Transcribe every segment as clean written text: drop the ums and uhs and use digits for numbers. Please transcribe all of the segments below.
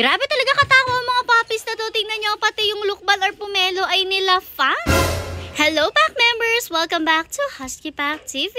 Grabe talaga katako ang mga puppies na to. Tingnan nyo, pati yung lukbal or pumelo ay nila fan. Hello pack members! Welcome back to Husky Pack TV!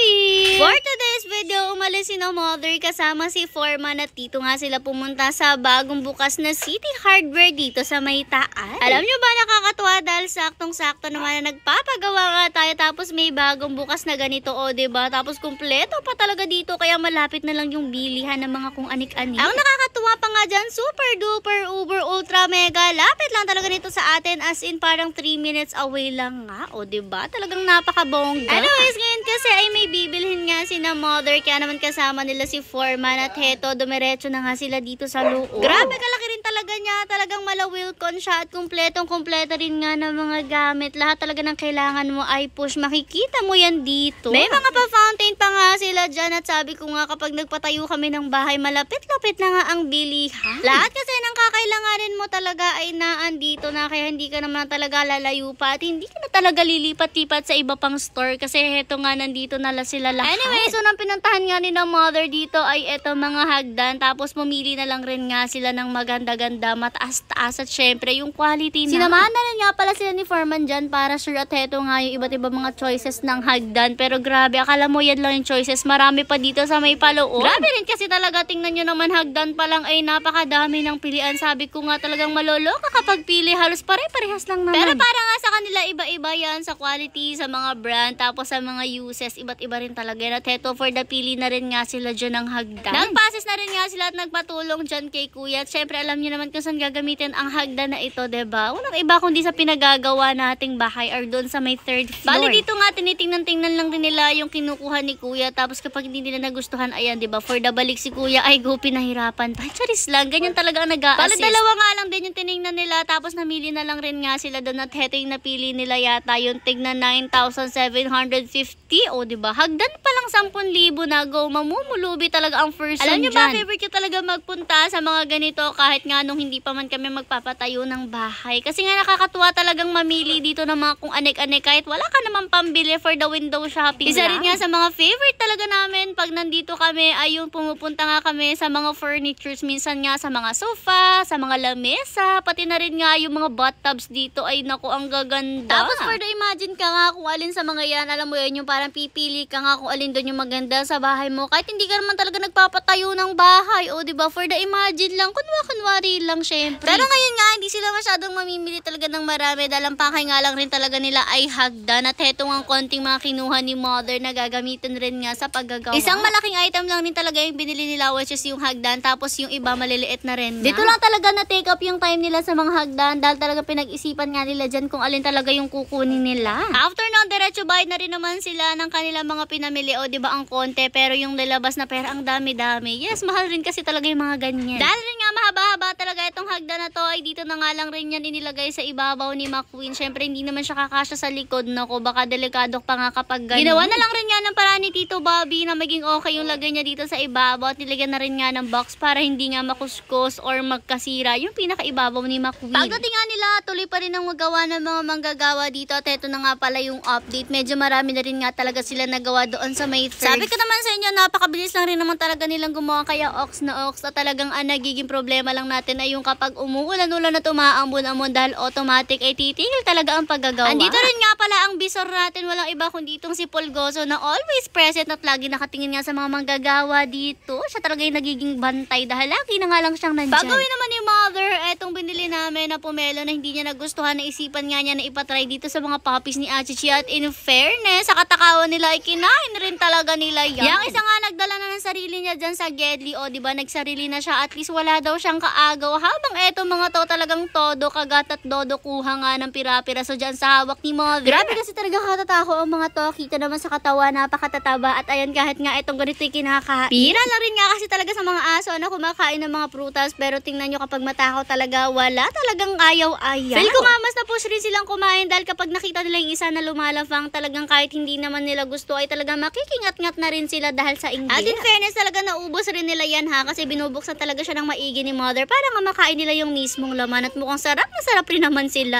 For today's video, umalis si Mother kasama si Foreman at dito nga sila pumunta sa bagong bukas na City Hardware dito sa Maytaan. Alam nyo ba, nakakatuwa dahil saktong-sakto naman na nagpapagawa nga tayo tapos may bagong bukas na ganito, o diba? Tapos kumpleto pa talaga dito kaya malapit na lang yung bilihan ng mga kung anik-anik. Ang nakakatuwa pa nga dyan, super duper uber ultra mega lapit lang talaga nito sa atin, as in parang 3 minutes away lang nga, o diba? Talagang napakabongga. Anyways, ngayon kasi ay may bibilhin nga si Mother, kaya naman kasama nila si Foreman at heto, dumiretso na nga sila dito sa loob. Grabe kalaki rin talaga niya, talagang malawilkon siya at kumpletong-kumpleto rin nga ng mga gamit. Lahat talaga ng kailangan mo ay push, makikita mo yan dito. May mga pa-fountain pa nga sila dyan at sabi ko nga kapag nagpatayo kami ng bahay, malapit-lapit na nga ang bilihan. Lahat kasi ng kakailanganin mo talaga ay naandito na, kaya hindi ka naman talaga lalayo pa at hindi ka na talaga lilipat-lipat sa iba pang store kasi heto nga nandito na sila lahat. Anyway, so nang pinuntahan nga ni Mother dito ay eto mga hagdan, tapos pumili na lang rin nga sila ng maganda-ganda, mataas-taas at syempre yung quality na. Sinamahan na rin nga pala sila ni Foreman dyan para sure at heto nga yung iba't ibang mga choices ng hagdan, pero grabe, akala mo yan lang yung choices, marami pa dito sa may paloob. Grabe rin kasi talaga, tingnan nyo naman, hagdan pa lang ay napakadami ng pilian. Sabi ko nga talagang maloloka kapag pili, halos pare-parehas lang naman. Pero para nga sa kanila iba-iba yan sa quality, sa mga brand, tapos sa mga uses, iba't iba rin talaga. At heto, for the pili na rin nga sila dyan ng hagdan. Nagpases na rin nga sila at nagpatulong dyan kay kuya. At syempre, alam nyo naman kung saan gagamitin ang hagdan na ito, diba? Walang iba kundi sa pinagagawa nating bahay or doon sa may 3rd floor. Bali dito nga, tinitingnan-tingnan lang din nila yung kinukuha ni kuya. Tapos kapag hindi nila nagustuhan, ayan, diba? For the balik si kuya, ay go, pinahirapan pa. Charis lang, ganyan talaga ang nag-a-assist. Bali dalawa nga lang din yung tinignan nila. Tapos namili na lang rin nga sila doon at heto yung napili nila yata yung tignan 9,750. O diba? Hagdan pa lang 10,000 na, go, mamumulubi talaga ang first. Alam nyo ba, favorite ko talaga magpunta sa mga ganito kahit nga nung hindi pa man kami magpapatayo ng bahay. Kasi nga nakakatuwa talagang mamili dito ng mga kung anek-anek kahit wala ka naman pambili, for the window shopping. Isa rin nga sa mga favorite talaga namin pag nandito kami ay yung pumupunta nga kami sa mga furnitures, minsan nga sa mga sofa, sa mga lamesa, pati na rin nga yung mga bathtubs dito ay naku, ang gaganda. Tapos for the imagine ka nga kung alin sa mga yan, alam mo yun, yung parang pipili ka nga kung alin doon yung maganda sa bahay mo kahit hindi ka naman talaga nagpapatayo ng bahay, o diba? For the imagine lang, kunwari lang syempre. Pero ngayon nga, hindi sila masyadong mamimili talaga ng marami dahil ang pakay nga lang rin talaga nila ay hagdan at heto nga konting mga kinuha ni Mother na gagamitin rin nga sa paggagawa. Isang malaking item lang din talaga yung binili nila, which is yung hagdan, tapos yung iba maliliit na rin. Dito lang talaga na take up yung time nila sa mga hagdan dahil talaga pinag-isipan nga nila dyan kung alin talaga yung kukunin nila. After ng diretso bayad na rin naman sila ng kanilang mga pinamili, o diba ang konti, pero yung nilabas na pera ang dami-dami. Yes, mahal rin kasi talaga yung mga ganyan. Dahil rin nga mahaba-haba talaga itong hagdan na to, ay dito na nga lang rin yan inilagay sa ibabaw ni McQueen. Syempre hindi naman siya kakasya sa likod, nako, baka delikado pa nga kapag ganun. Ginawa na lang rin nga ng paraan ni Tito Bobby na maging okay yung lagay niya dito sa ibabaw at nilagyan na rin nga ng box para hindi nga makuskus or magkasira yung pinakaibabaw ni McQueen. Pagdating nga nila, tuloy pa rin ang magawa ng mga manggagawa dito at eto na nga pala yung update. Medyo marami na rin nga talaga sila nagawa doon sa may 3rd. Sabi ko naman sa inyo, napakabilis lang rin naman talaga nilang gumawa, kaya ox na ox at talagang nagiging problema lang natin ay yung kapag umuulan-ulan at umaambon-ambon dahil automatic ay titigil talaga ang paggagawa. Andito rin nga pala ang bisor natin, walang iba kundi itong si Pulgoso na always present at lagi nakatingin nga sa mga manggagawa dito. Siya talaga yung nagiging bantay dahil lagi na nga lang siyang nandyan. Pagawin naman ni Mother, etong binili namin na pumelo na hindi niya nagustuhan, na isipan nga niya na ipatry dito sa mga puppies ni Achichi at in fairness, sa katakawan nila ay kinain rin talaga nila yan. Yang isa nga nagdala na ng sarili niya dyan sa Gedli, o diba nagsarili na siya, at least wala daw siyang kaagaw, habang eto mga to talagang todo kagat at dodo kuha nga ng pira-piraso dyan sa hawak ni Mother. Grabe kasi talaga katatako ang mga to, kita naman sa katawan, napakatataba at ayan kahit nga etong ganito yung kinakain. Pira na rin nga kasi talaga sa mga aso na kumakain ng mga prutas, pero tingnan nyo kapag matakaw talaga, wala talagang ayaw-ayaw. Feel ko nga mas na-push rin silang kumain dahil kapag nakita nila yung isa na lumalafang, talagang kahit hindi naman nila gusto ay talagang makikingat-ngat na rin sila dahil sa inggit. At in fairness talaga naubos rin nila yan ha, kasi binubuksan talaga siya ng maigi ni Mother para nga makain nila yung mismong laman at mukhang sarap na sarap rin naman sila.